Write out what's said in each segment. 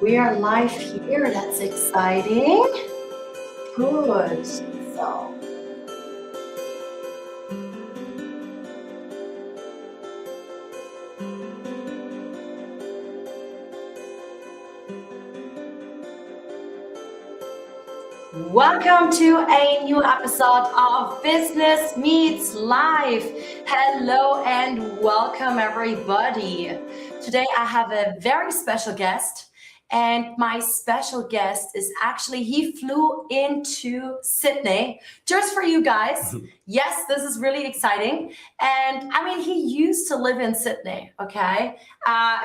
We are live here. That's exciting. Good. So, welcome to a new episode of Business Meets Life. Hello and welcome, everybody. Today I have a very special guest. And my special guest is actually, he flew into Sydney just for you guys. Yes, this is really exciting. And I mean, he used to live in Sydney, okay?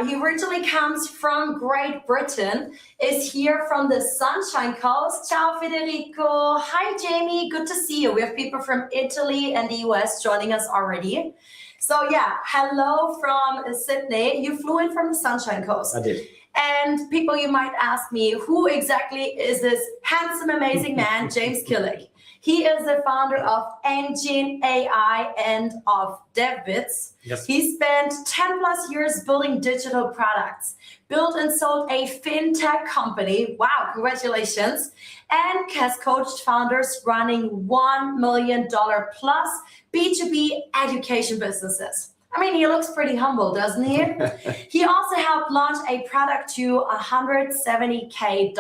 He originally comes from Great Britain, is here from the Sunshine Coast. Ciao, Federico. Hi, Jamie. Good to see you. We have people from Italy and the US joining us already. So yeah, hello from Sydney. You flew in from the Sunshine Coast. I did. And people, you might ask me, who exactly is this handsome, amazing man, James Killick? He is the founder of Engine AI and of DevBits. Yes. He spent 10 plus years building digital products, built and sold a fintech company. Wow, congratulations. And has coached founders running $1 million plus B2B education businesses. I mean, he looks pretty humble, doesn't he? He also helped launch a product to $170K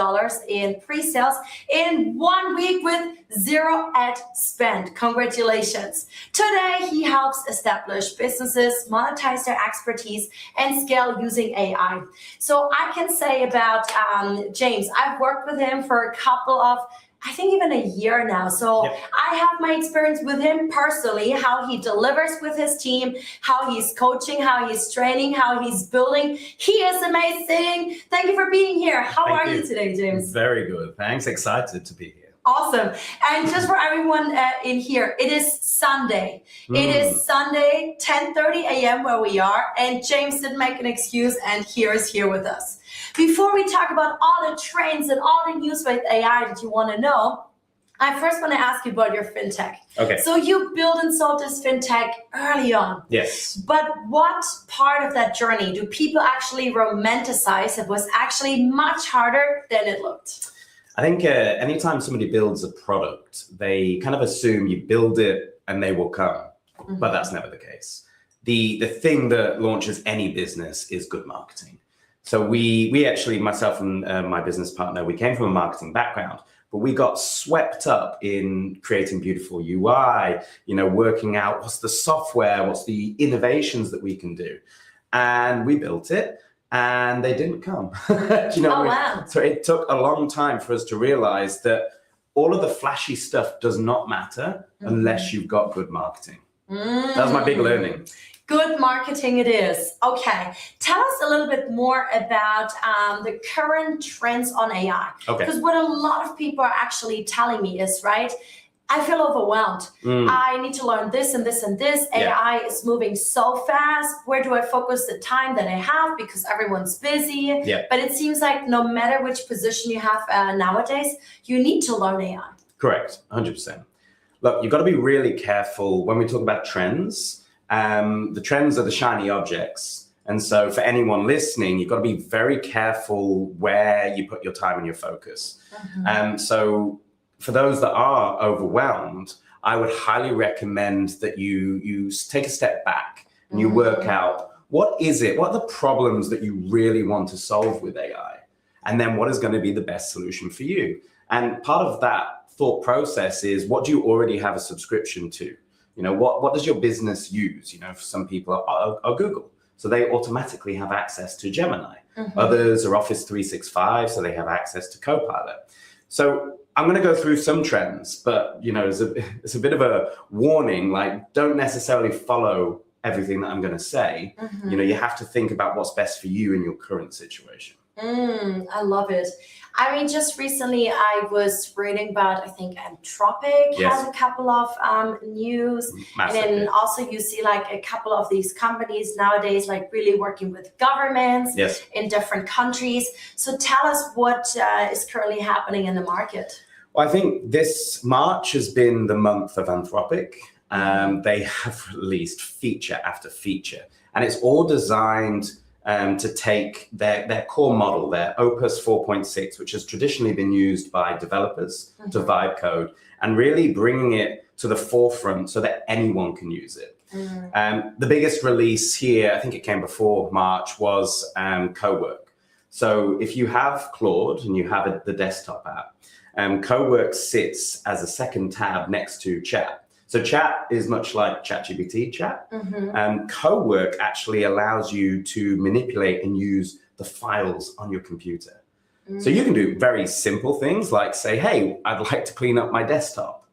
in pre-sales in 1 week with zero ad spend. Congratulations. Today, he helps establish businesses, monetize their expertise, and scale using AI. So I can say about James, I've worked with him for a couple of I think even a year now. So yep. I have my experience with him personally, how he delivers with his team, how he's coaching, how he's training, how he's building. He is amazing. Thank you for being here. How are you today, James? Very good. Thanks. Excited to be here. Awesome. And just for everyone in here, it is Sunday. It is Sunday, 10:30 a.m. where we are. And James didn't make an excuse and here is here with us. Before we talk about all the trends and all the news with AI that you want to know, I first want to ask you about your fintech. Okay. So you built and sold this fintech early on. Yes. But what part of that journey do people actually romanticize? It was actually much harder than it looked. I think anytime somebody builds a product, they kind of assume you build it and they will come. But that's never the case. The thing that launches any business is good marketing. So we actually, myself and my business partner, we came from a marketing background, but we got swept up in creating beautiful UI, working out what's the software, what's the innovations that we can do. And we built it and they didn't come. Wow. So it took a long time for us to realize that all of the flashy stuff does not matter unless you've got good marketing. That was my big learning. Good marketing it is. Okay, tell us a little bit more about the current trends on AI. Okay. Because what a lot of people are actually telling me is, right, I feel overwhelmed. I need to learn this and this and this. AI is moving so fast. Where do I focus the time that I have? Because everyone's busy. Yeah. But it seems like no matter which position you have nowadays, you need to learn AI. Correct, 100%. Look, you've got to be really careful when we talk about trends. The trends are the shiny objects. And so for anyone listening, you've got to be very careful where you put your time and your focus. So for those that are overwhelmed, I would highly recommend that you take a step back and you work out what are the problems that you really want to solve with AI? And then what is going to be the best solution for you? And part of that thought process is, what do you already have a subscription to? What does your business use? For some people are Google, so they automatically have access to Gemini. Others are Office 365, so they have access to Copilot. So I'm going to go through some trends, but it's a bit of a warning. Like, don't necessarily follow everything that I'm going to say. You have to think about what's best for you in your current situation. I love it. I mean, just recently I was reading about, I think Anthropic has a couple of news. Massive, and then also you see like a couple of these companies nowadays, like really working with governments in different countries. So tell us what is currently happening in the market. Well, I think this March has been the month of Anthropic. They have released feature after feature, and it's all designed to take their core model, their Opus 4.6, which has traditionally been used by developers to vibe code, and really bringing it to the forefront so that anyone can use it. The biggest release here, I think it came before March, was Cowork. So if you have Claude and you have the desktop app, Cowork sits as a second tab next to Chat. So Chat is much like ChatGPT chat. Cowork actually allows you to manipulate and use the files on your computer. So you can do very simple things like say, hey, I'd like to clean up my desktop.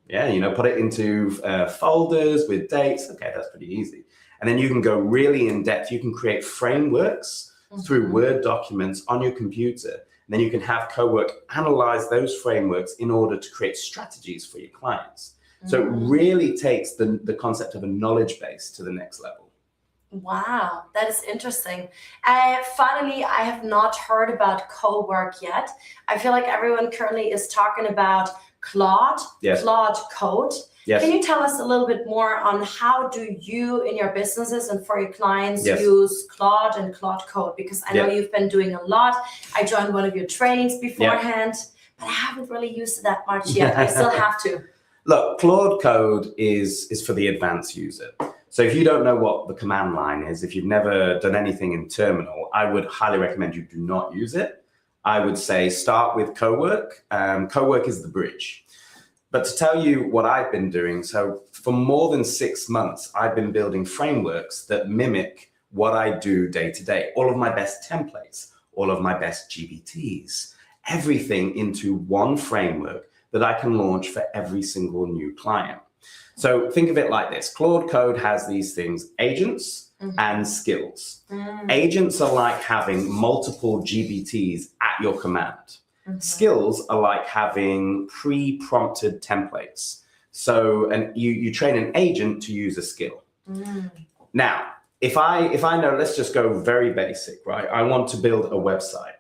Yeah, put it into folders with dates. Okay, that's pretty easy. And then you can go really in depth. You can create frameworks through Word documents on your computer. And then you can have Cowork analyze those frameworks in order to create strategies for your clients. So it really takes the concept of a knowledge base to the next level. Wow, that is interesting. Finally, I have not heard about Cowork yet. I feel like everyone currently is talking about Claude, Claude Code. Yes. Can you tell us a little bit more on how do you in your businesses and for your clients use Claude and Claude Code? Because I know you've been doing a lot. I joined one of your trainings beforehand, but I haven't really used it that much yet. I still have to. Look, Claude Code is for the advanced user. So if you don't know what the command line is, if you've never done anything in Terminal, I would highly recommend you do not use it. I would say start with Cowork. Cowork is the bridge. But to tell you what I've been doing, so for more than 6 months, I've been building frameworks that mimic what I do day to day. All of my best templates, all of my best GBTs, everything into one framework that I can launch for every single new client. So think of it like this. Claude Code has these things, agents and skills. Agents are like having multiple GBTs at your command. Skills are like having pre-prompted templates. So you train an agent to use a skill. Now, if I know, let's just go very basic, right? I want to build a website.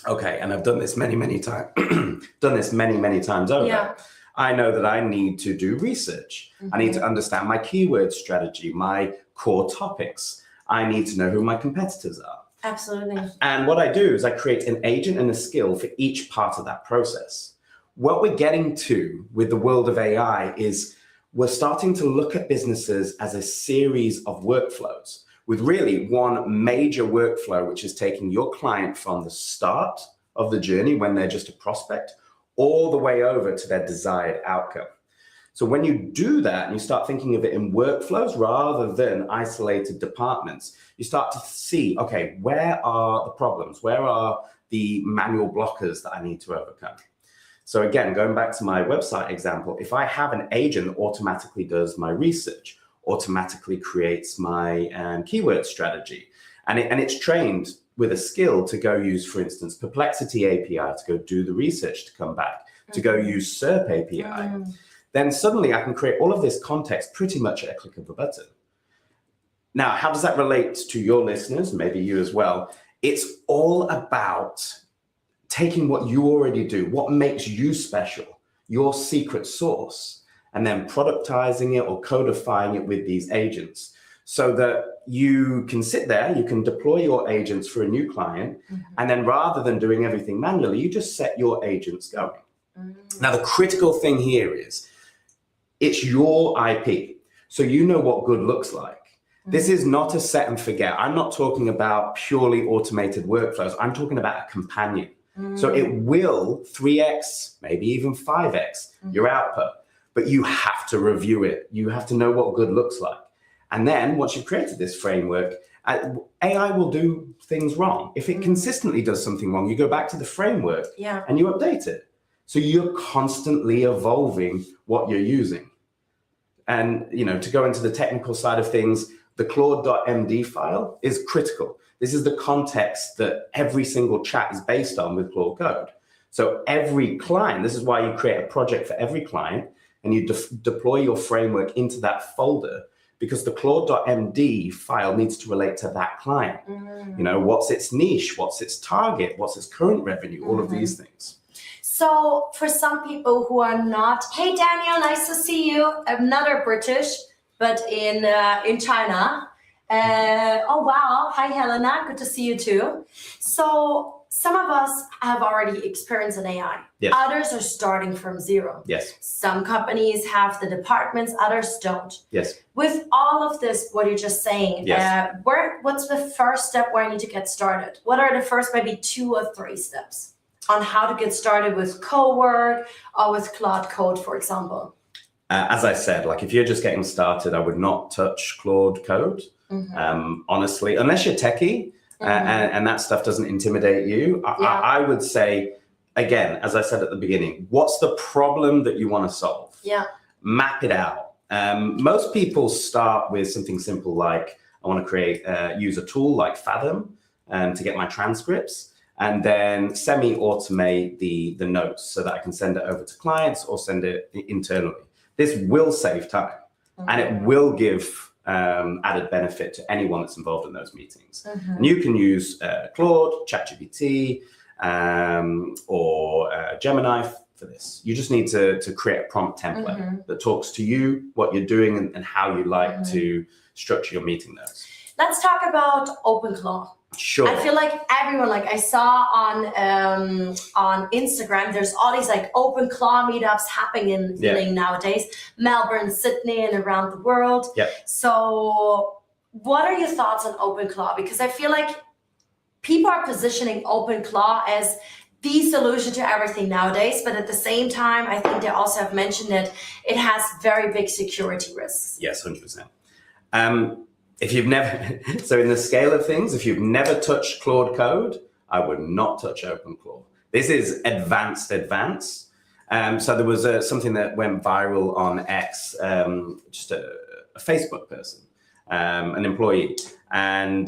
Okay, and I've done this many times. Done this many times over. Yeah. I know that I need to do research. I need to understand my keyword strategy, my core topics. I need to know who my competitors are. Absolutely. And what I do is I create an agent and a skill for each part of that process. What we're getting to with the world of AI is we're starting to look at businesses as a series of workflows with really one major workflow, which is taking your client from the start of the journey when they're just a prospect all the way over to their desired outcome. So when you do that and you start thinking of it in workflows rather than isolated departments, you start to see, okay, where are the problems? Where are the manual blockers that I need to overcome? So again, going back to my website example, if I have an agent that automatically does my research, automatically creates my keyword strategy, and it's trained with a skill to go use, for instance, Perplexity API to go do the research to come back, to go use SERP API, then suddenly I can create all of this context pretty much at a click of a button. Now, how does that relate to your listeners, maybe you as well? It's all about taking what you already do, what makes you special, your secret sauce, and then productizing it or codifying it with these agents so that you can sit there, you can deploy your agents for a new client, and then rather than doing everything manually, you just set your agents going. Now, the critical thing here is it's your IP. So you know what good looks like. This is not a set and forget. I'm not talking about purely automated workflows. I'm talking about a companion. So it will 3x, maybe even 5x your output, but you have to review it. You have to know what good looks like. And then once you've created this framework, AI will do things wrong. If it consistently does something wrong, you go back to the framework and you update it. So you're constantly evolving what you're using. And to go into the technical side of things, the Claude.md file is critical. This is the context that every single chat is based on with Claude Code. So every client, this is why you create a project for every client and you deploy your framework into that folder, because the Claude.md file needs to relate to that client. What's its niche, what's its target, what's its current revenue, all of these things. So for some people who are not, hey Daniel, nice to see you. I'm not British, but in China. Oh, wow. Hi, Helena. Good to see you too. So some of us have already experienced an AI. Yes. Others are starting from zero. Yes. Some companies have the departments, others don't. Yes. With all of this, what you're just saying, Yes. what's the first step where I need to get started? What are the first maybe 2 or 3 steps on how to get started with co-work or with Claude Code, for example? As I said, like if you're just getting started, I would not touch Claude Code. Honestly, unless you're techie and that stuff doesn't intimidate you. I would say, again, as I said at the beginning, what's the problem that you want to solve? Yeah. Map it out. Most people start with something simple like, I want to use a tool like Fathom to get my transcripts, and then semi-automate the notes so that I can send it over to clients or send it internally. This will save time and it will give added benefit to anyone that's involved in those meetings. And you can use Claude, ChatGPT, or Gemini for this. You just need to create a prompt template that talks to you, what you're doing, and how you like to structure your meeting notes. Let's talk about OpenClaw. Sure. I feel like everyone, like I saw on Instagram, there's all these like OpenClaw meetups happening nowadays, Melbourne, Sydney, and around the world. So what are your thoughts on OpenClaw? Because I feel like people are positioning OpenClaw as the solution to everything nowadays, but at the same time, I think they also have mentioned that it has very big security risks. Yes, 100%. If you've never, so in the scale of things, if you've never touched Claude Code, I would not touch OpenClaw. This is advanced. So there was something that went viral on X, just a Facebook person, an employee, and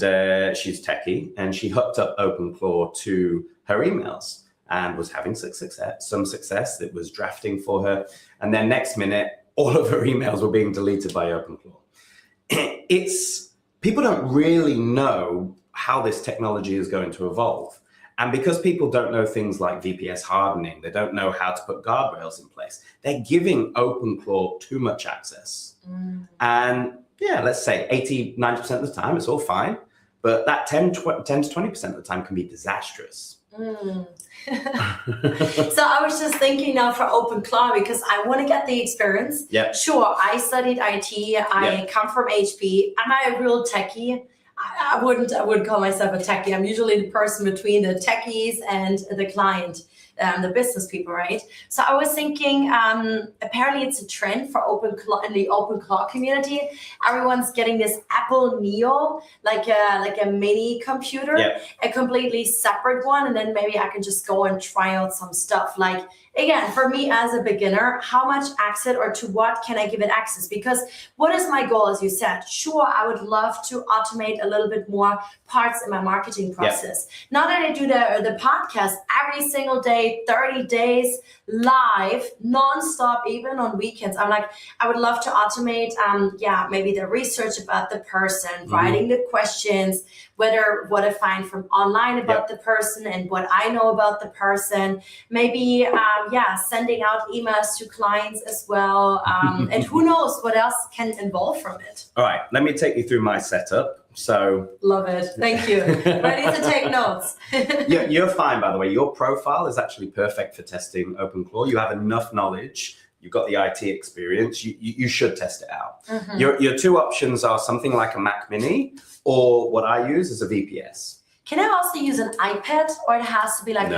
she's techie, and she hooked up OpenClaw to her emails and was having some success. It was drafting for her. And then next minute, all of her emails were being deleted by OpenClaw. People don't really know how this technology is going to evolve. And because people don't know things like VPS hardening, they don't know how to put guardrails in place, they're giving OpenClaw too much access. And yeah, let's say 80, 90% of the time, it's all fine. But that 10 to 20% of the time can be disastrous. So I was just thinking now for OpenClaw, because I want to get the experience. Sure, I studied IT. I come from HP. Am I a real techie? I wouldn't call myself a techie. I'm usually the person between the techies and the client, the business people, right? So I was thinking, apparently it's a trend for OpenClaw in the OpenClaw community. Everyone's getting this Apple Neo, like a mini computer, a completely separate one, and then maybe I can just go and try out some stuff. Like, again, for me as a beginner, how much access or to what can I give it access? Because what is my goal, as you said? Sure, I would love to automate a little bit more parts in my marketing process. Now that I do the podcast every single day, 30 days live, nonstop, even on weekends, I'm like, I would love to automate, maybe the research about the person, writing the questions, what I find from online about the person and what I know about the person, maybe, sending out emails to clients as well. And who knows what else can involve from it. All right, let me take you through my setup. So love it. Thank you. Ready to take notes. You're fine, by the way. Your profile is actually perfect for testing OpenClaw. You have enough knowledge. You've got the IT experience. You should test it out. Your 2 options are something like a Mac Mini, or what I use is a VPS. Can I also use an iPad, or it has to be like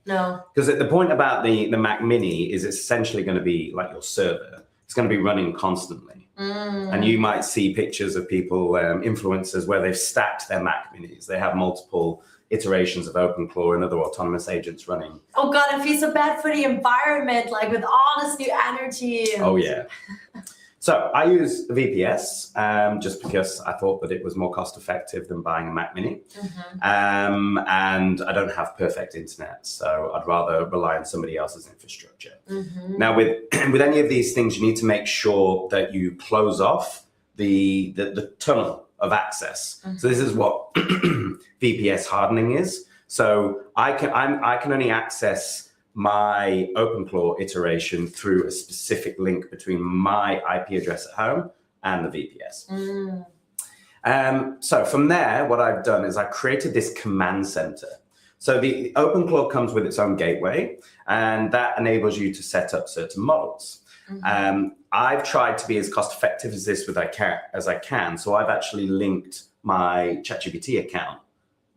no? Because the point about the Mac Mini is it's essentially going to be like your server. It's going to be running constantly. And you might see pictures of people, influencers, where they've stacked their Mac Minis. They have multiple iterations of OpenClaw and other autonomous agents running. Oh God, it feels so bad for the environment, like with all this new energy. Oh yeah. So I use the VPS just because I thought that it was more cost effective than buying a Mac Mini. And I don't have perfect internet, so I'd rather rely on somebody else's infrastructure. Now with any of these things, you need to make sure that you close off the tunnel of access. So this is what VPS hardening is. So I can only access my OpenClaw iteration through a specific link between my IP address at home and the VPS. So from there, what I've done is I created this command center. So the OpenClaw comes with its own gateway, and that enables you to set up certain models. I've tried to be as cost effective as I can. So I've actually linked my ChatGPT account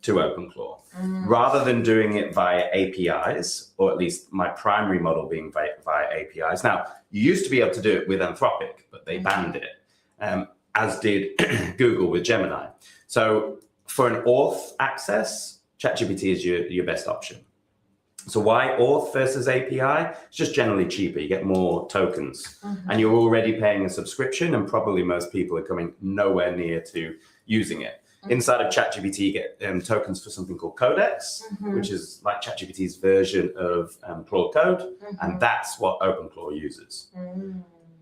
to OpenClaw rather than doing it via APIs, or at least my primary model being via APIs. Now, you used to be able to do it with Anthropic, but they banned it, as did Google with Gemini. So for an auth access, ChatGPT is your best option. So why auth versus API? It's just generally cheaper. You get more tokens, and you're already paying a subscription, and probably most people are coming nowhere near to using it. Inside of ChatGPT, you get tokens for something called Codex, which is like ChatGPT's version of Claude Code, and that's what OpenClaw uses.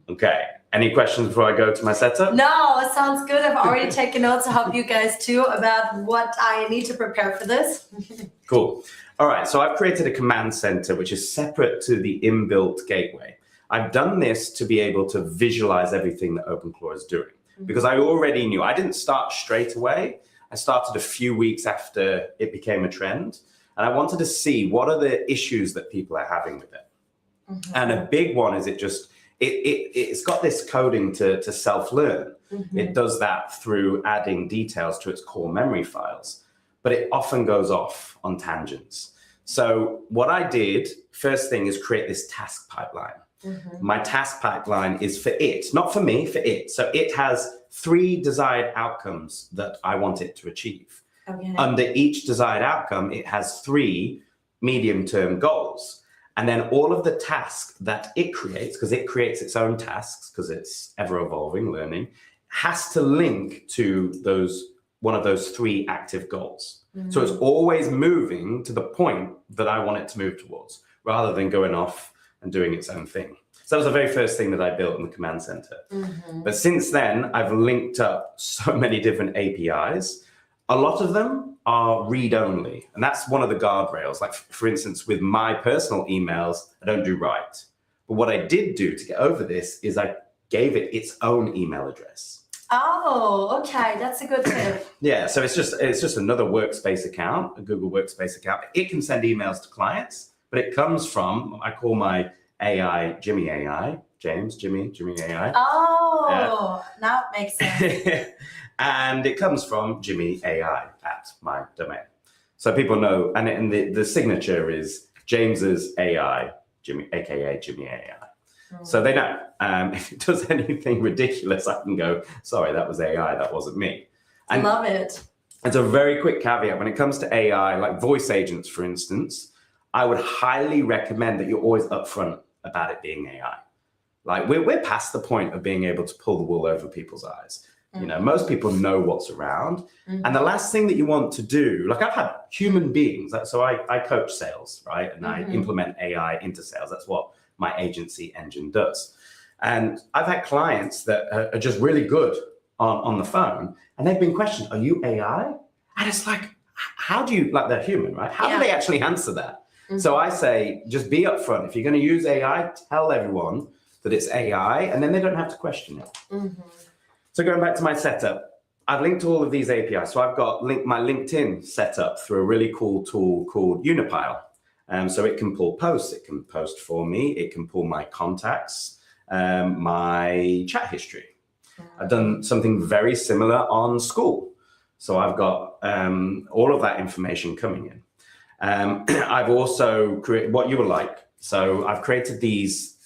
Okay, any questions before I go to my setup? No, it sounds good. I've already taken notes to help you guys too about what I need to prepare for this. Cool. All right, so I've created a command center which is separate to the inbuilt gateway. I've done this to be able to visualize everything that OpenClaw is doing, because I already knew. I didn't start straight away. I started a few weeks after it became a trend, and I wanted to see what are the issues that people are having with it. And a big one is it's got this coding to self-learn. It does that through adding details to its core memory files, but it often goes off on tangents. So what I did, first thing, is create this task pipeline. My task pipeline is for it, not for me, for it. So it has 3 desired outcomes that I want it to achieve. Under each desired outcome, it has 3 medium-term goals. And then all of the tasks that it creates, because it creates its own tasks, because it's ever-evolving learning, has to link to one of those 3 active goals. So it's always moving to the point that I want it to move towards, rather than going off and doing its own thing. So that was the very first thing that I built in the command center. But since then, I've linked up so many different APIs. A lot of them are read-only, and that's one of the guardrails. Like, for instance, with my personal emails, I don't do write. But what I did do to get over this is I gave it its own email address. Oh, okay, that's a good tip. Yeah, so it's just another workspace account, a Google Workspace account. It can send emails to clients, but it comes from, I call my AI Jimmy AI, Jimmy AI. Oh, now it makes sense. And it comes from Jimmy AI at my domain. So people know, and the signature is James's AI, Jimmy, aka Jimmy AI. So they know. If it does anything ridiculous, I can go, sorry, that was AI, that wasn't me. And love it. it's a very quick caveat. When it comes to AI, like voice agents, for instance, I would highly recommend that you're always upfront about it being AI. Like we're past the point of being able to pull the wool over people's eyes. You know, most people know what's around. And the last thing that you want to do, like I've had human beings, so I coach sales, right? And I implement AI into sales. That's what my agency Engine does. And I've had clients that are just really good on the phone, and they've been questioned, are you AI? And it's like, how do you, like they're human, right? How do they actually answer that? So I say, just be upfront. If you're going to use AI, tell everyone that it's AI, and then they don't have to question it. So going back to my setup, I've linked all of these APIs. So I've got my LinkedIn set up through a really cool tool called Unipile. So it can pull posts, it can post for me, it can pull my contacts, my chat history. I've done something very similar on school. So I've got all of that information coming in. I've also created what you would like. So I've created these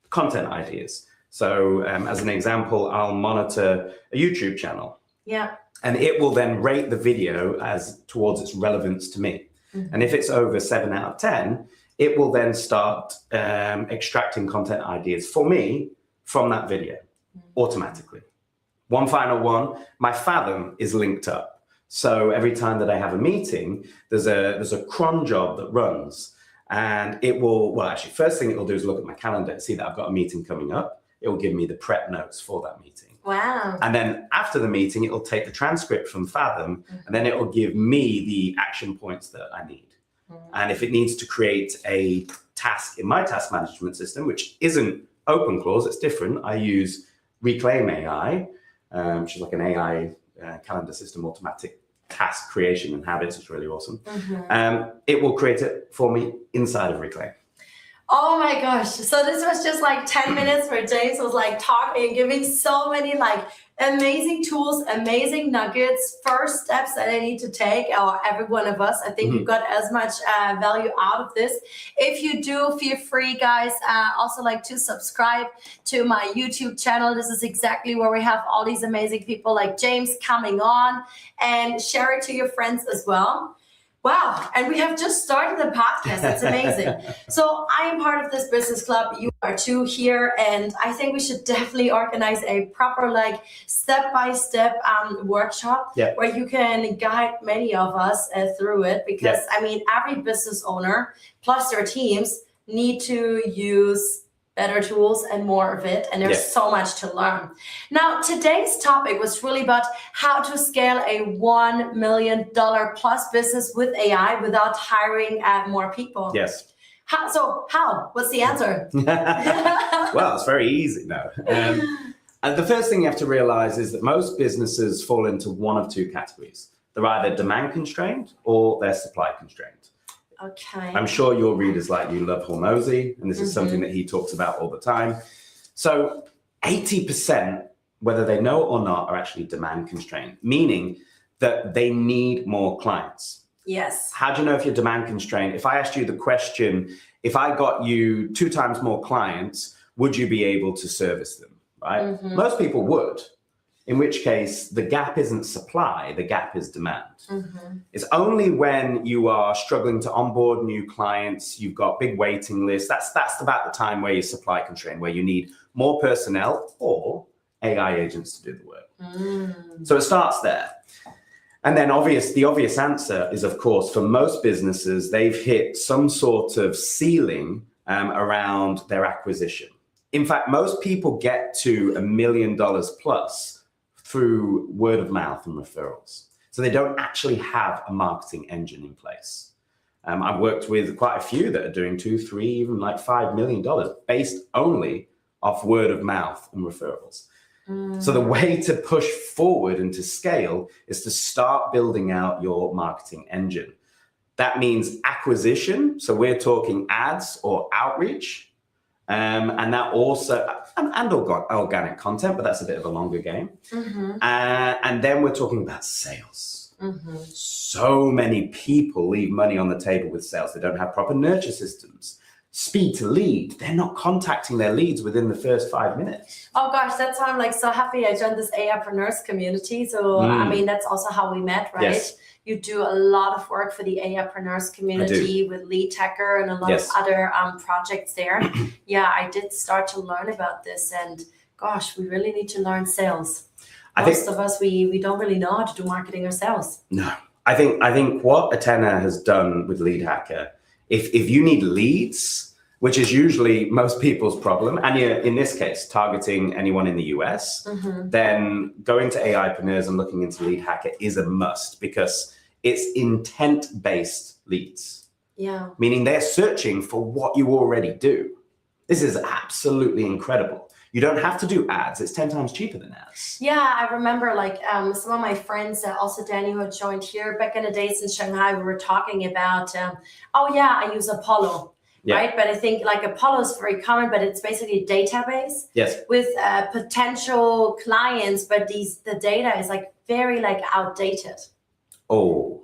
content ideas. So as an example, I'll monitor a YouTube channel. Yeah. And it will then rate the video as towards its relevance to me. And if it's over 7 out of 10, it will then start extracting content ideas for me from that video automatically. One final one, my Fathom is linked up. So every time that I have a meeting, there's a cron job that runs, and it will, well, actually, first thing it will do is look at my calendar and see that I've got a meeting coming up. It will give me the prep notes for that meeting. Wow. And then after the meeting, it will take the transcript from Fathom, and then it will give me the action points that I need. And if it needs to create a task in my task management system, which isn't OpenClaw, it's different. I use Reclaim AI, which is like an AI calendar system, automatic task creation and habits. It's really awesome. It will create it for me inside of Reclaim. Oh my gosh. So this was just like 10 minutes where James was like talking and giving so many like amazing tools, amazing nuggets, first steps that I need to take, or every one of us. I think you got as much value out of this. If you do, feel free, guys, also like to subscribe to my YouTube channel. This is exactly where we have all these amazing people like James coming on, and share it to your friends as well. Wow. And we have just started the podcast. It's amazing. So I am part of this business club. You are too here. And I think we should definitely organize a proper, like step-by-step workshop where you can guide many of us through it. Because I mean, every business owner plus their teams need to use better tools and more of it. And there's so much to learn. Now, today's topic was really about how to scale a $1 million plus business with AI without hiring more people. Yes. How? What's the answer? Well, it's very easy now. And the first thing you have to realize is that most businesses fall into one of two categories. They're either demand constrained or they're supply constrained. Okay. I'm sure your readers like you love Hormozy, and this is something that he talks about all the time. So 80%, whether they know it or not, are actually demand constrained, meaning that they need more clients. Yes. How do you know if you're demand constrained? If I asked you the question, if I got you 2 times more clients, would you be able to service them, right? Most people would. In which case, the gap isn't supply, the gap is demand. It's only when you are struggling to onboard new clients, you've got big waiting lists, that's about the time where you're supply constrained, where you need more personnel or AI agents to do the work. So it starts there. And then the obvious answer is, of course, for most businesses, they've hit some sort of ceiling around their acquisition. In fact, most people get to $1 million plus through word of mouth and referrals. So they don't actually have a marketing engine in place. I've worked with quite a few that are doing 2, 3, even like $5 million based only off word of mouth and referrals. So the way to push forward and to scale is to start building out your marketing engine. That means acquisition. So we're talking ads or outreach. And that also, and organic content, but that's a bit of a longer game. And then we're talking about sales. So many people leave money on the table with sales. They don't have proper nurture systems. Speed to lead. They're not contacting their leads within the first 5 minutes. Oh gosh, that's why I'm like so happy I joined this AIpreneurs community. So I mean, that's also how we met, right? Yes. You do a lot of work for the AIpreneurs community with Lead Hacker and a lot of other projects there. I did start to learn about this, and gosh, we really need to learn sales. Most of us, we don't really know how to do marketing ourselves. No, I think what Atena has done with Lead Hacker, if you need leads, which is usually most people's problem, and you're, in this case, targeting anyone in the US, then going to AIpreneurs and looking into Lead Hacker is a must, because it's intent-based leads. Meaning they're searching for what you already do. This is absolutely incredible. You don't have to do ads. It's 10 times cheaper than ads. I remember like some of my friends, also Danny, who had joined here back in the days in Shanghai, we were talking about, I use Apollo. Right, but I think like Apollo is very common, but it's basically a database with potential clients, but the data is like very like outdated.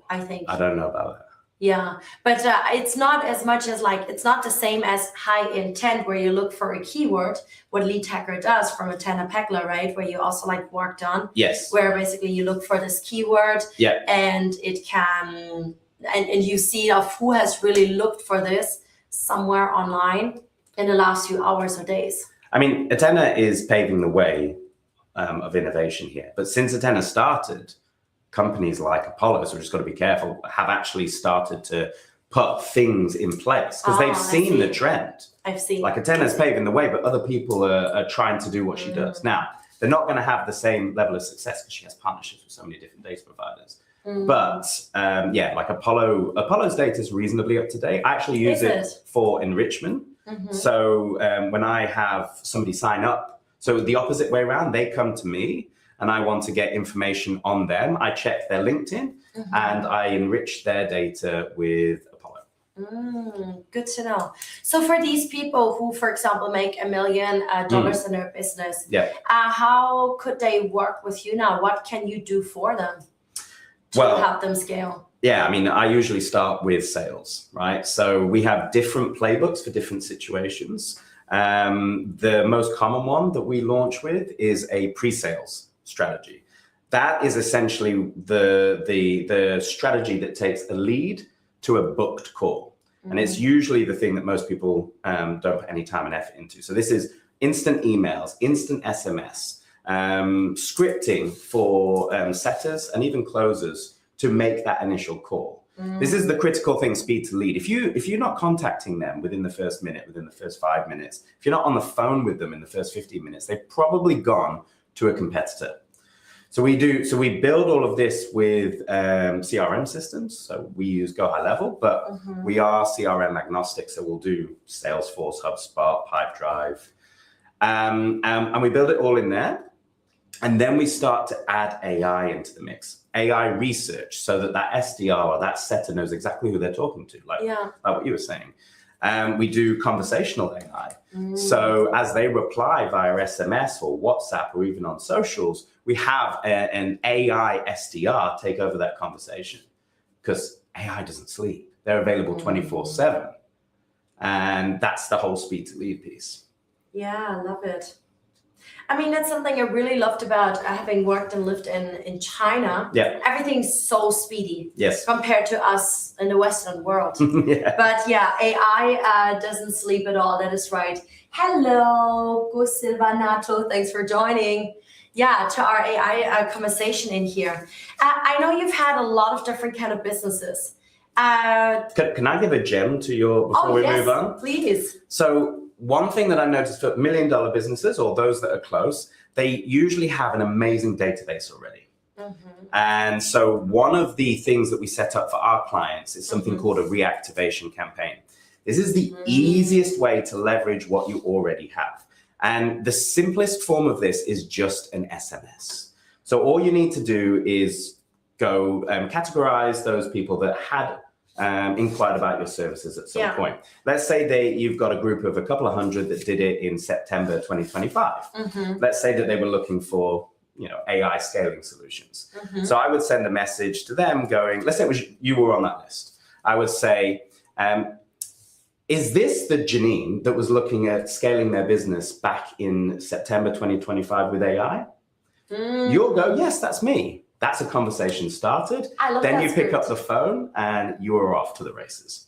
I think I don't know about that. But it's not as much as like, it's not the same as high intent where you look for a keyword, what Lead Hacker does from Atena Pekla, right? Where you also like worked on, where basically you look for this keyword and it can, and you see of who has really looked for this somewhere online in the last few hours or days. I mean, Atena is paving the way of innovation here. But since Atena started, companies like Apollo, so we've just got to be careful, have actually started to put things in place because they've seen the trend. I've seen. Like Atena's paving the way, but other people are trying to do what she does. Now, they're not going to have the same level of success because she has partnerships with so many different data providers. But like Apollo's data is reasonably up to date. I actually use it for enrichment. So when I have somebody sign up, so the opposite way around, they come to me and I want to get information on them, I check their LinkedIn and I enrich their data with Apollo. Good to know. So for these people who, for example, make $1 million in their business, how could they work with you now? What can you do for them to help them scale? Yeah, I mean, I usually start with sales, right? So we have different playbooks for different situations. The most common one that we launch with is a pre-sales strategy. That is essentially the strategy that takes a lead to a booked call. And it's usually the thing that most people don't put any time and effort into. So this is instant emails, instant SMS, scripting for setters and even closers to make that initial call. This is the critical thing, speed to lead. If you're not contacting them within the first minute, within the first 5 minutes, if you're not on the phone with them in the first 15 minutes, they've probably gone to a competitor. So we build all of this with CRM systems. So we use Go High Level, but we are CRM agnostic. So we'll do Salesforce, HubSpot, Pipedrive, and we build it all in there. And then we start to add AI into the mix, AI research, so that SDR or that setter knows exactly who they're talking to, like what you were saying. We do conversational AI. So as they reply via SMS or WhatsApp or even on socials, we have an AI SDR take over that conversation, because AI doesn't sleep. They're available 24/7. And that's the whole speed to lead piece. Yeah, I love it. I mean, that's something I really loved about having worked and lived in China. Yeah. Everything's so speedy compared to us in the Western world. But yeah, AI doesn't sleep at all. That is right. Hello, Gus Silvanato. Thanks for joining. Yeah, to our AI conversation in here. I know you've had a lot of different kind of businesses. Can I give a gem to your before we move on? Please. So one thing that I noticed for $1 million businesses, or those that are close, they usually have an amazing database already. And so one of the things that we set up for our clients is something called a reactivation campaign. This is the easiest way to leverage what you already have. And the simplest form of this is just an SMS. So all you need to do is go categorize those people that had inquired about your services at some point. Let's say you've got a group of a couple of hundred that did it in September 2025. Let's say that they were looking for AI scaling solutions. So I would send a message to them going, let's say you were on that list. I would say, is this the Janine that was looking at scaling their business back in September 2025 with AI? You'll go, yes, that's me. That's a conversation started. Then you pick up the phone and you are off to the races.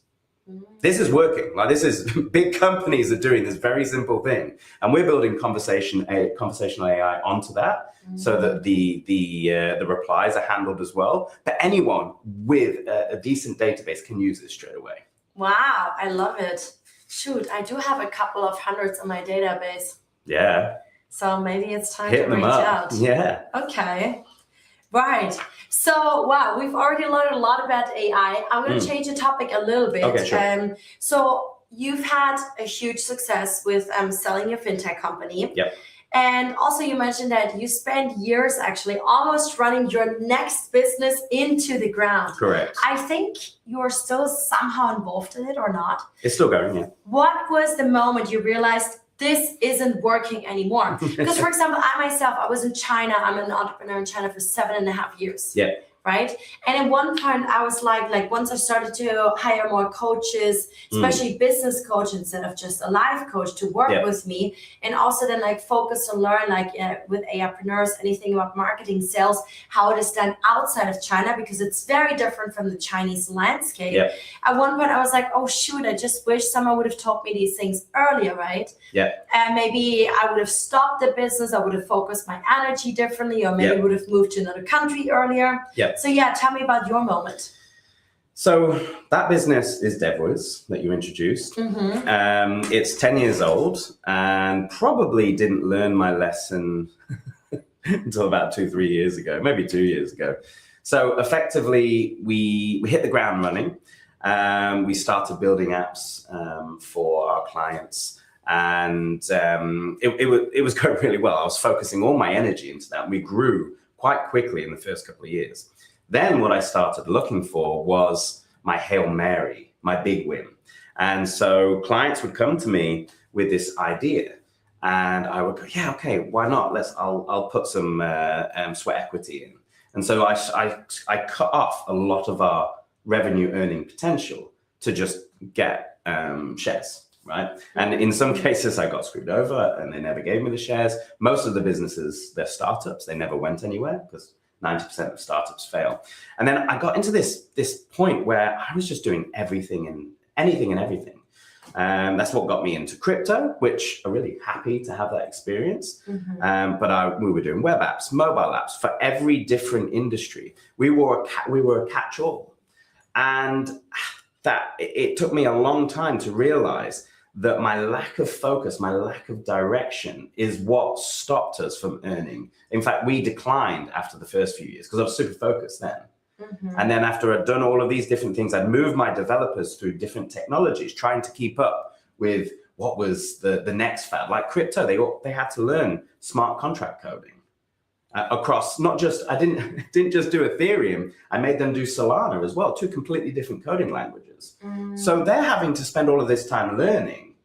This is working. Like, this is big companies are doing this very simple thing, and we're building conversational AI onto that, so that the replies are handled as well. But anyone with a decent database can use this straight away. Wow, I love it. Shoot, I do have a couple of hundreds on my database. Yeah. So maybe it's time to reach out. Yeah. Okay. Right. So, wow, we've already learned a lot about AI. I'm going to change the topic a little bit. Okay, sure. So you've had a huge success with selling your fintech company. Yep. And also you mentioned that you spent years actually almost running your next business into the ground. Correct. I think you're still somehow involved in it, or not? It's still going, yeah. What was the moment you realized this isn't working anymore? Because, for example, I myself, I was in China. I'm an entrepreneur in China for 7.5 years. Yeah. Right. And at one point I was like once I started to hire more coaches, especially business coach instead of just a life coach to work with me, and also then focus and learn with AIpreneurs, anything about marketing, sales, how it is done outside of China, because it's very different from the Chinese landscape. Yeah. At one point I was like, oh shoot, I just wish someone would have taught me these things earlier, right? Yeah. And maybe I would have stopped the business, I would have focused my energy differently, or maybe would have moved to another country earlier. Yeah. So yeah, tell me about your moment. So that business is DevWiz that you introduced. It's 10 years old, and probably didn't learn my lesson until about 2-3 years ago, maybe 2 years ago. So effectively, we hit the ground running. We started building apps for our clients. And it was going really well. I was focusing all my energy into that. We grew quite quickly in the first couple of years. Then what I started looking for was my Hail Mary, my big win. And so clients would come to me with this idea, and I would go, yeah, okay, why not? I'll put some sweat equity in. And so I cut off a lot of our revenue earning potential to just get shares. Right. And in some cases, I got screwed over and they never gave me the shares. Most of the businesses, they're startups. They never went anywhere because 90% of startups fail. And then I got into this point where I was just doing everything and anything and everything. That's what got me into crypto, which I'm really happy to have that experience. But we were doing web apps, mobile apps for every different industry. We were a catch-all. And that it took me a long time to realize that my lack of focus, my lack of direction is what stopped us from earning. In fact, we declined after the first few years because I was super focused then. And then after I'd done all of these different things, I'd moved my developers through different technologies, trying to keep up with what was the next fad. Like crypto, they had to learn smart contract coding across not just, I didn't just do Ethereum, I made them do Solana as well, two completely different coding languages. So they're having to spend all of this time learning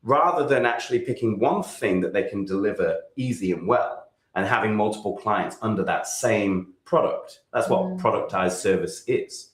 rather than actually picking one thing that they can deliver easy and well and having multiple clients under that same product. That's what productized service is.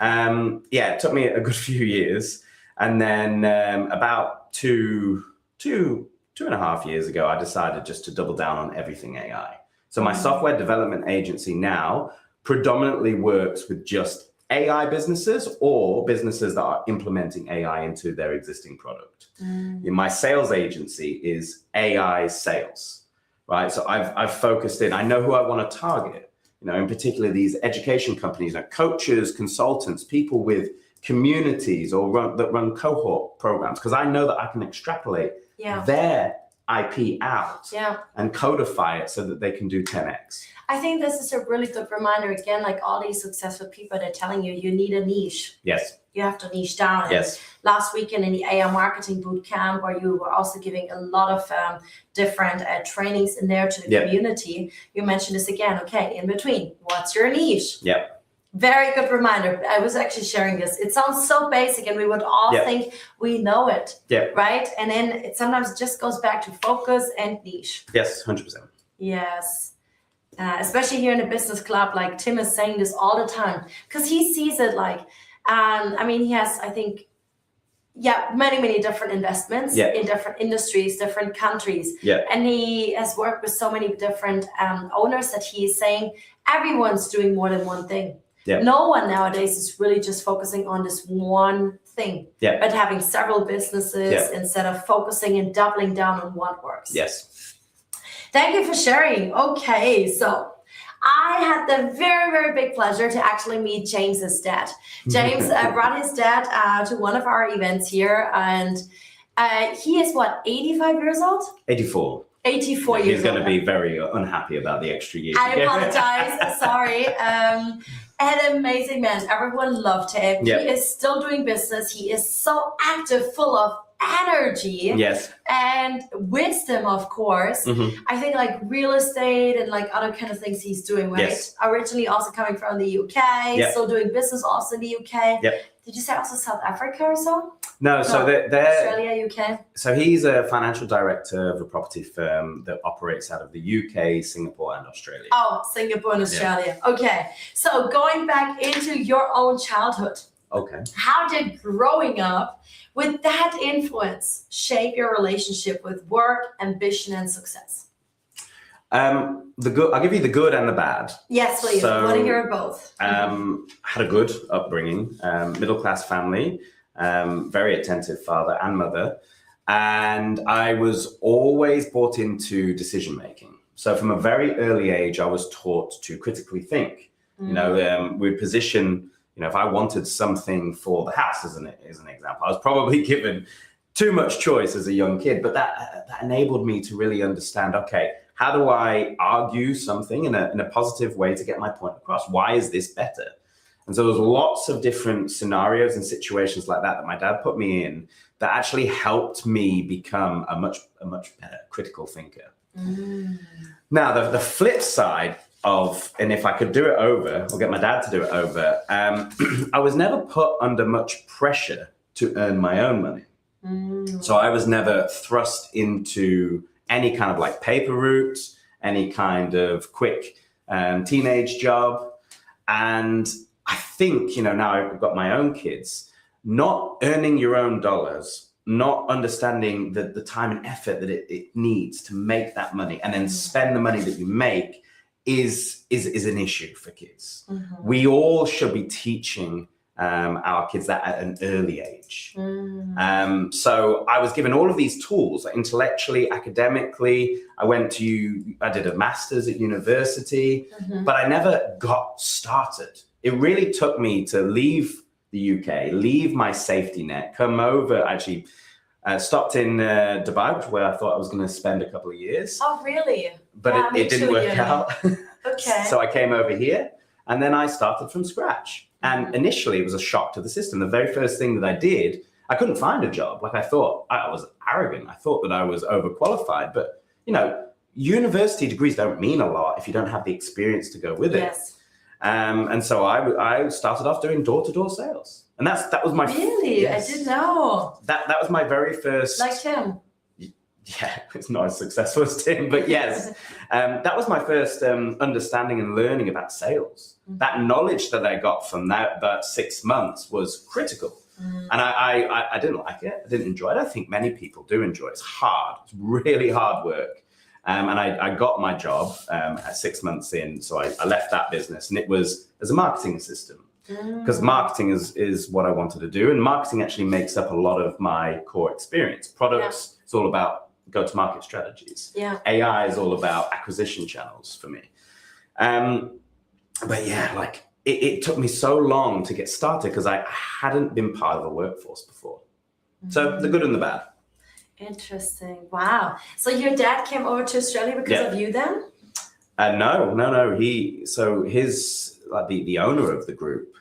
It took me a good few years. And then about two and a half years ago, I decided just to double down on everything AI. So my software development agency now predominantly works with just AI businesses or businesses that are implementing AI into their existing product. My sales agency is AI sales, right? So I've focused in, I know who I want to target, in particular these education companies, coaches, consultants, people with communities or that run cohort programs, because I know that I can extrapolate their IP out and codify it so that they can do 10x. I think this is a really good reminder again, like all these successful people, they're telling you, you need a niche. Yes. You have to niche down. Yes. Last weekend in the AI marketing boot camp, where you were also giving a lot of different trainings in there to the community, you mentioned this again. Okay, in between, what's your niche? Yep. Very good reminder. I was actually sharing this. It sounds so basic and we would all think we know it, right? And then it sometimes just goes back to focus and niche. Yes, 100%. Yes. Especially here in the business club, like Tim is saying this all the time because he sees it like, he has, I think, many different investments in different industries, different countries. And he has worked with so many different owners that he is saying everyone's doing more than one thing. No one nowadays is really just focusing on this one thing, but having several businesses instead of focusing and doubling down on what works. Yes. Thank you for sharing. Okay, so I had the very, very big pleasure to actually meet James's dad. James brought his dad to one of our events here, and he is 85 years old? 84. 84 years old. He's going to be very unhappy about the extra years. I apologize. Sorry. An amazing man. Everyone loved him. He is still doing business. He is so active, full of energy and wisdom, of course. I think like real estate and like other kind of things he's doing, right? Originally also coming from the UK, still doing business also in the UK. Did you say also South Africa or so? No, so they're Australia, UK. So he's a financial director of a property firm that operates out of the UK, Singapore, and Australia. Oh, Singapore and Australia. Okay. So going back into your own childhood. Okay. How did growing up with that influence shape your relationship with work, ambition, and success? The good. I'll give you the good and the bad. Yes, please. So, I want to hear both. Had a good upbringing, middle-class family, very attentive father and mother, and I was always brought into decision-making. So from a very early age, I was taught to critically think. We'd position. If I wanted something for the house, as an example, I was probably given too much choice as a young kid, but that enabled me to really understand, okay, how do I argue something in a positive way to get my point across? Why is this better? And so there's lots of different scenarios and situations like that my dad put me in that actually helped me become a much better critical thinker. Now, the flip side of, and if I could do it over, or get my dad to do it over, I was never put under much pressure to earn my own money. So I was never thrust into any kind of like paper route, any kind of quick teenage job. And I think, now I've got my own kids, not earning your own dollars, not understanding the time and effort that it needs to make that money and then spend the money that you make is an issue for kids. We all should be teaching our kids that at an early age. So I was given all of these tools, intellectually, academically. I did a master's at university, but I never got started. It really took me to leave the UK, leave my safety net, come over, actually stopped in Dubai, where I thought I was going to spend a couple of years. Oh, really? But it didn't work out. Okay. So I came over here and then I started from scratch. And initially it was a shock to the system. The very first thing that I did, I couldn't find a job. Like I thought I was arrogant. I thought that I was overqualified, but university degrees don't mean a lot if you don't have the experience to go with it. Yes. And so I started off doing door-to-door sales. And that was my... Really? Yes. I didn't know. That was my very first... Like Tim. Yeah, it's not as successful as Tim, but yes. That was my first understanding and learning about sales. That knowledge that I got from that 6 months was critical. And I didn't like it. I didn't enjoy it. I think many people do enjoy it. It's hard. It's really hard work. And I got my job at 6 months in. So I left that business, and it was as a marketing assistant. Because marketing is what I wanted to do. And marketing actually makes up a lot of my core experience. Products, it's all about go-to-market strategies. Yeah. AI is all about acquisition channels for me. But yeah, like it took me so long to get started because I hadn't been part of the workforce before. So the good and the bad. Interesting. Wow. So your dad came over to Australia because of you then? No. The owner of the group,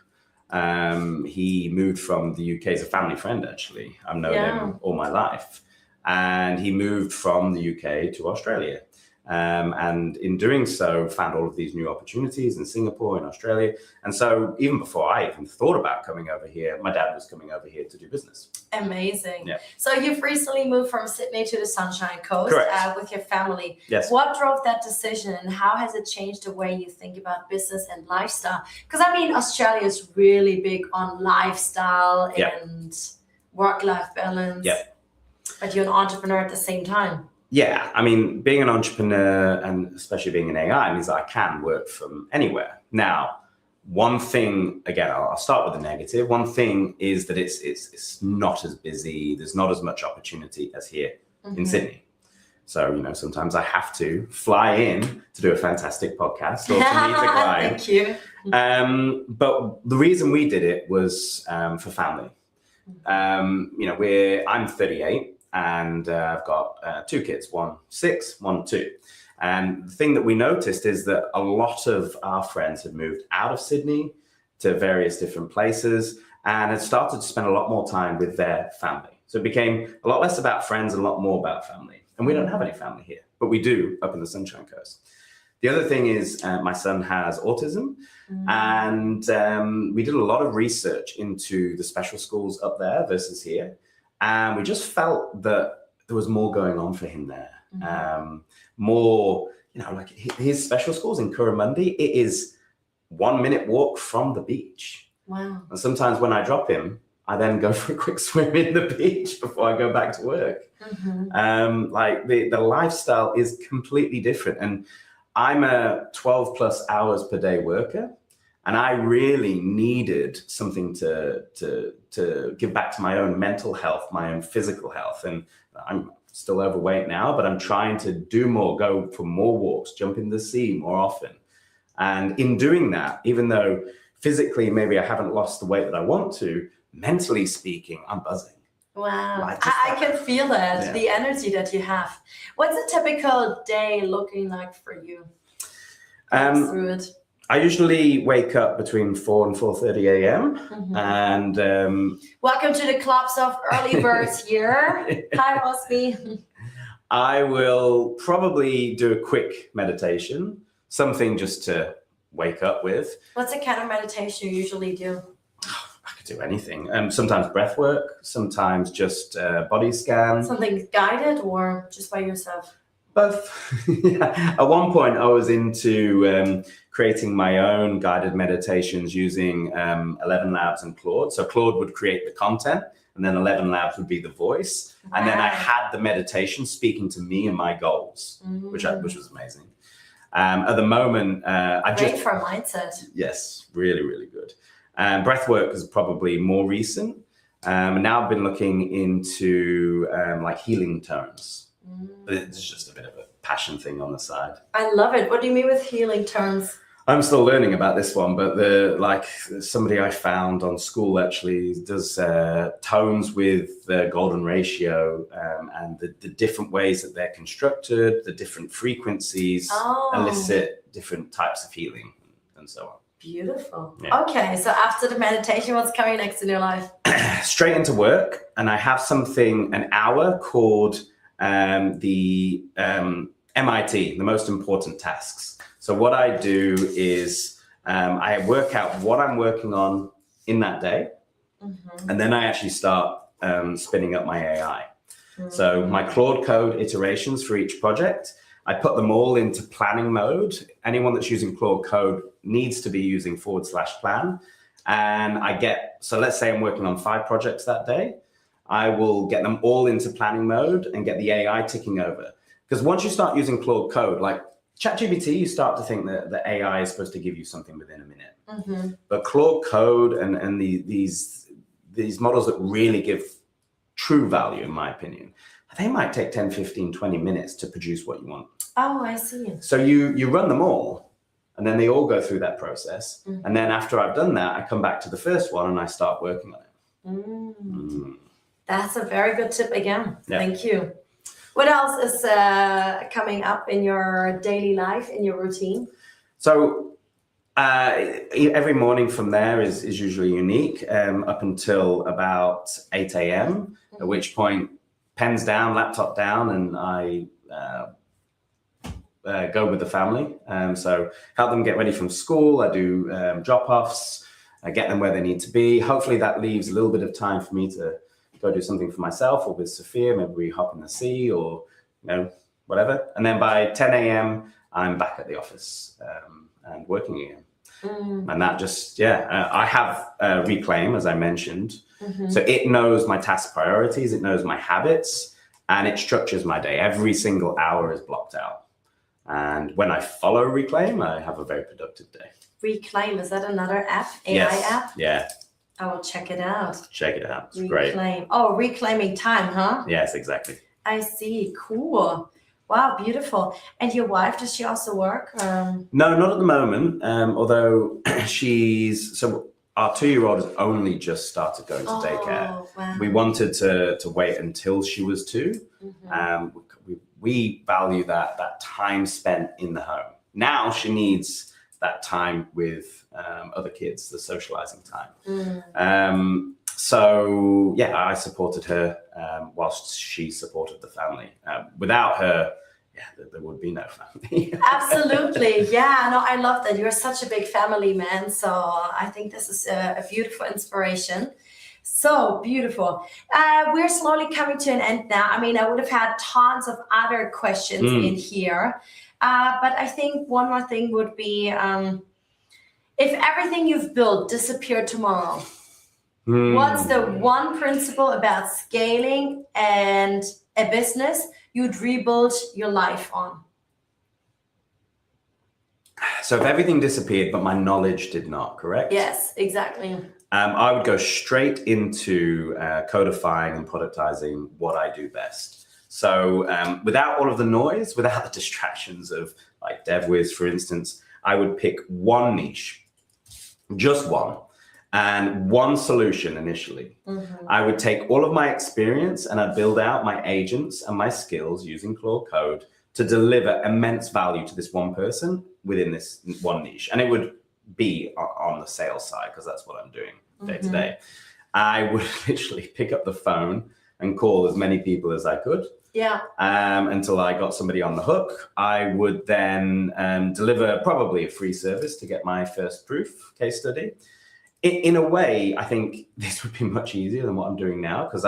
he moved from the UK. He's a family friend, actually. I've known him all my life. And he moved from the UK to Australia. And in doing so, found all of these new opportunities in Singapore and Australia. And so even before I even thought about coming over here, my dad was coming over here to do business. Amazing. Yeah. So you've recently moved from Sydney to the Sunshine Coast with your family. Yes. What drove that decision, and how has it changed the way you think about business and lifestyle? Because Australia is really big on lifestyle and work-life balance. Yeah. But you're an entrepreneur at the same time. Yeah, being an entrepreneur and especially being in AI means that I can work from anywhere. Now, one thing, again, I'll start with the negative. One thing is that it's not as busy. There's not as much opportunity as here in Sydney. So, sometimes I have to fly in to do a fantastic podcast or to meet a client. Thank you. But the reason we did it was for family. I'm 38. And I've got 2 kids, one 6, one 2. And the thing that we noticed is that a lot of our friends had moved out of Sydney to various different places and had started to spend a lot more time with their family. So it became a lot less about friends and a lot more about family. And we don't have any family here, but we do up in the Sunshine Coast. The other thing is my son has autism, and we did a lot of research into the special schools up there versus here. And we just felt that there was more going on for him there. More, like his special schools in Curramundi, it is 1 minute walk from the beach. Wow. And sometimes when I drop him, I then go for a quick swim in the beach before I go back to work. The lifestyle is completely different. And I'm a 12 plus hours per day worker. And I really needed something to give back to my own mental health, my own physical health. And I'm still overweight now, but I'm trying to do more, go for more walks, jump in the sea more often. And in doing that, even though physically maybe I haven't lost the weight that I want to, mentally speaking, I'm buzzing. Wow. I can feel that, the energy that you have. What's a typical day looking like for you? Through it. I usually wake up between 4 and 4:30 a.m. And welcome to the clubs of early birds here. Hi, Osby. I will probably do a quick meditation, something just to wake up with. What's the kind of meditation you usually do? I could do anything. Sometimes breath work, sometimes just body scan. Something guided or just by yourself? Both. Yeah. At one point, I was into creating my own guided meditations using 11 Labs and Claude. So Claude would create the content, and then 11 Labs would be the voice. Wow. And then I had the meditation speaking to me and my goals, which was amazing. At the moment, Great for a mindset. Yes, really, really good. Breath work is probably more recent. And now I've been looking into like healing tones. But it's just a bit of a passion thing on the side. I love it. What do you mean with healing tones? I'm still learning about this one, but somebody I found on school actually does tones with the golden ratio and the different ways that they're constructed, the different frequencies elicit different types of healing and so on. Beautiful. Yeah. Okay, so after the meditation, what's coming next in your life? Straight into work, and I have an hour called the MIT, the most important tasks. So what I do is I work out what I'm working on in that day, and then I actually start spinning up my AI. So my Claude Code iterations for each project, I put them all into planning mode. Anyone that's using Claude Code needs to be using /plan. And so let's say I'm working on 5 projects that day. I will get them all into planning mode and get the AI ticking over. Because once you start using Claude Code, like ChatGPT, you start to think that the AI is supposed to give you something within a minute. But Claude Code and these models that really give true value, in my opinion, they might take 10, 15, 20 minutes to produce what you want. Oh, I see. So you run them all, and then they all go through that process. And then after I've done that, I come back to the first one and I start working on it. That's a very good tip again. Yeah. Thank you. What else is coming up in your daily life, in your routine? So every morning from there is usually unique up until about 8 a.m., at which point pens down, laptop down, and I go with the family. So help them get ready from school. I do drop-offs. I get them where they need to be. Hopefully that leaves a little bit of time for me to go do something for myself or with Sophia. Maybe we hop in the sea or, whatever. And then by 10 a.m., I'm back at the office and working again. And that just, I have Reclaim, as I mentioned. So it knows my task priorities, it knows my habits, and it structures my day. Every single hour is blocked out. And when I follow Reclaim, I have a very productive day. Reclaim, is that another app? AI app? Yeah. I will check it out. Check it out. It's Reclaim. great. Oh, reclaiming time, huh? Yes, exactly. I see. Cool. Wow, beautiful. And your wife, does she also work? No, not at the moment. Although our 2-year-old has only just started going to daycare. Wow. We wanted to wait until she was 2. We value that time spent in the home. Now she needs that time with other kids, the socializing time. So I supported her whilst she supported the family. Without her, there would be no family. Absolutely. Yeah, no, I love that. You're such a big family man. So I think this is a beautiful inspiration. So beautiful. We're slowly coming to an end now. I mean, I would have had tons of other questions in here. But I think one more thing would be, if everything you've built disappeared tomorrow, what's the one principle about scaling and a business you'd rebuild your life on? So if everything disappeared, but my knowledge did not, correct? Yes, exactly. I would go straight into codifying and productizing what I do best. So without all of the noise, without the distractions of like DevWiz, for instance, I would pick one niche, just one, and one solution initially. I would take all of my experience and I'd build out my agents and my skills using Claude Code to deliver immense value to this one person within this one niche. And it would be on the sales side, because that's what I'm doing day to day. I would literally pick up the phone and call as many people as I could. Yeah. Until I got somebody on the hook. I would then deliver probably a free service to get my first proof case study. In a way, I think this would be much easier than what I'm doing now, because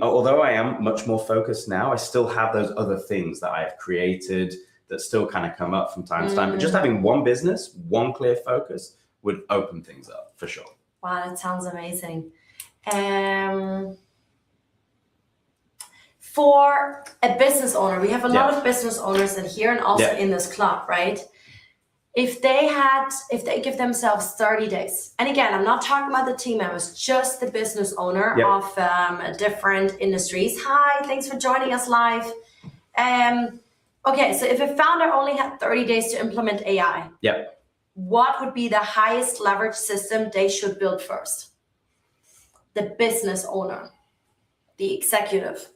although I am much more focused now, I still have those other things that I have created that still kind of come up from time to time. But just having one business, one clear focus would open things up for sure. Wow, that sounds amazing. For a business owner, we have a lot of business owners in here and also in this club, right? If they give themselves 30 days, and again, I'm not talking about the team members, just the business owner of different industries. Hi, thanks for joining us live. Okay, so if a founder only had 30 days to implement AI, what would be the highest leverage system they should build first? The business owner, the executive.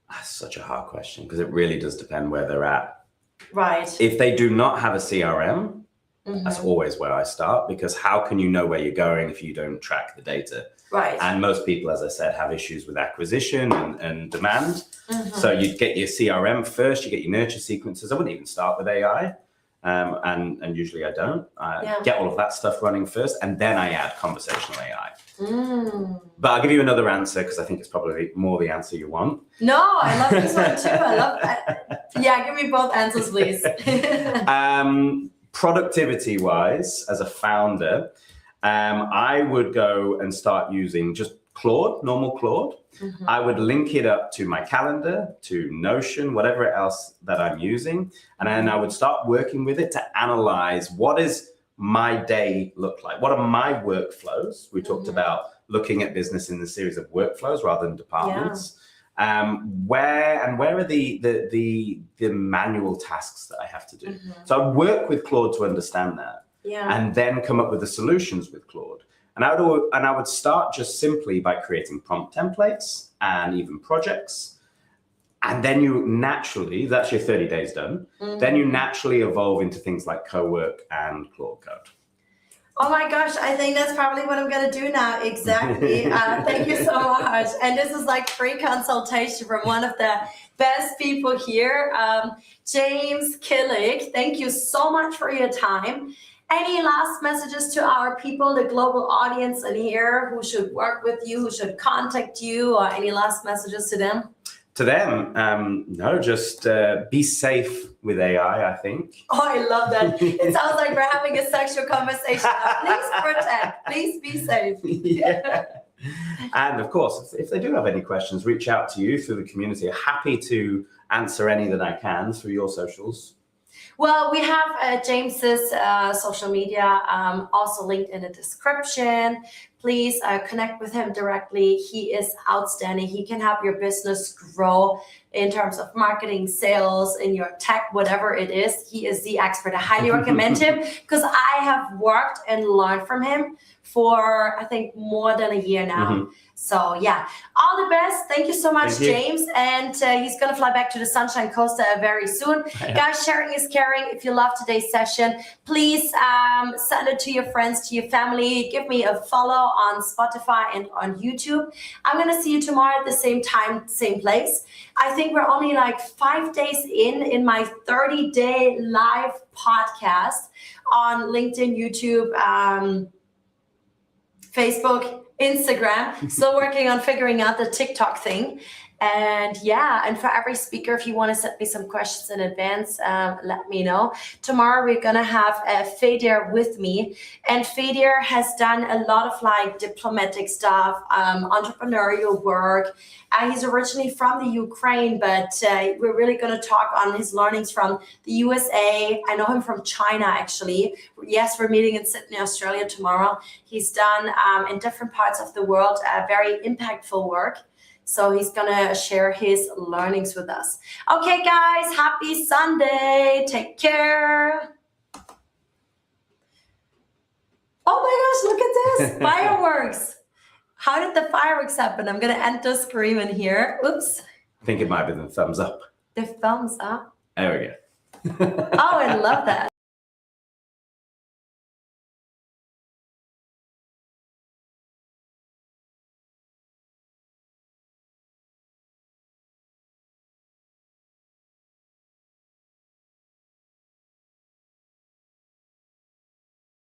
That's such a hard question, because it really does depend where they're at. Right. If they do not have a CRM, that's always where I start, because how can you know where you're going if you don't track the data? Right. And most people, as I said, have issues with acquisition and demand. So you'd get your CRM first, you get your nurture sequences. I wouldn't even start with AI. And usually I don't. I get all of that stuff running first, and then I add conversational AI. But I'll give you another answer, because I think it's probably more the answer you want. No, I love this one too. I love that. Yeah, give me both answers, please. Productivity-wise, as a founder, I would go and start using just Claude, normal Claude. I would link it up to my calendar, to Notion, whatever else that I'm using. And then I would start working with it to analyze, what does my day look like? What are my workflows? We talked about looking at business in the series of workflows rather than departments. Where are the manual tasks that I have to do? So I work with Claude to understand that, and then come up with the solutions with Claude. And I would start just simply by creating prompt templates and even projects. And then you naturally, that's your 30 days done. Then you naturally evolve into things like co-work and Claude Code. Oh my gosh, I think that's probably what I'm going to do now. Exactly. Thank you so much. And this is like free consultation from one of the best people here, James Killick. Thank you so much for your time. Any last messages to our people, the global audience in here, who should work with you, who should contact you, or any last messages to them? To them, no, just be safe with AI, I think. Oh, I love that. It sounds like we're having a sexual conversation. Please protect, please be safe. And of course, if they do have any questions, reach out to you through the community. Happy to answer any that I can through your socials. Well, we have James's social media also linked in the description. Please connect with him directly. He is outstanding. He can help your business grow in terms of marketing, sales, in your tech, whatever it is. He is the expert. I highly recommend him, because I have worked and learned from him for, I think, more than a year now. So yeah, all the best. Thank you so much, James. And he's going to fly back to the Sunshine Coast very soon. Guys, sharing is caring. If you love today's session, please send it to your friends, to your family. Give me a follow on Spotify and on YouTube. I'm going to see you tomorrow at the same time, same place. I think we're only like 5 days in my 30-day live podcast on LinkedIn, YouTube, Facebook, Instagram. Still working on figuring out the TikTok thing. And yeah, and for every speaker, if you want to send me some questions in advance, let me know. Tomorrow we're gonna have Fadir with me, and Fadir has done a lot of like diplomatic stuff, entrepreneurial work. He's originally from the Ukraine, but we're really gonna talk on his learnings from the USA. I know him from China, actually. Yes, we're meeting in Sydney, Australia tomorrow. He's done in different parts of the world very impactful work. So he's gonna share his learnings with us. Okay, guys, happy Sunday. Take care. Oh my gosh, look at this. Fireworks. How did the fireworks happen? I'm gonna end the screen in here. Oops. I think it might have been the thumbs up. The thumbs up. There we go. Oh, I love that.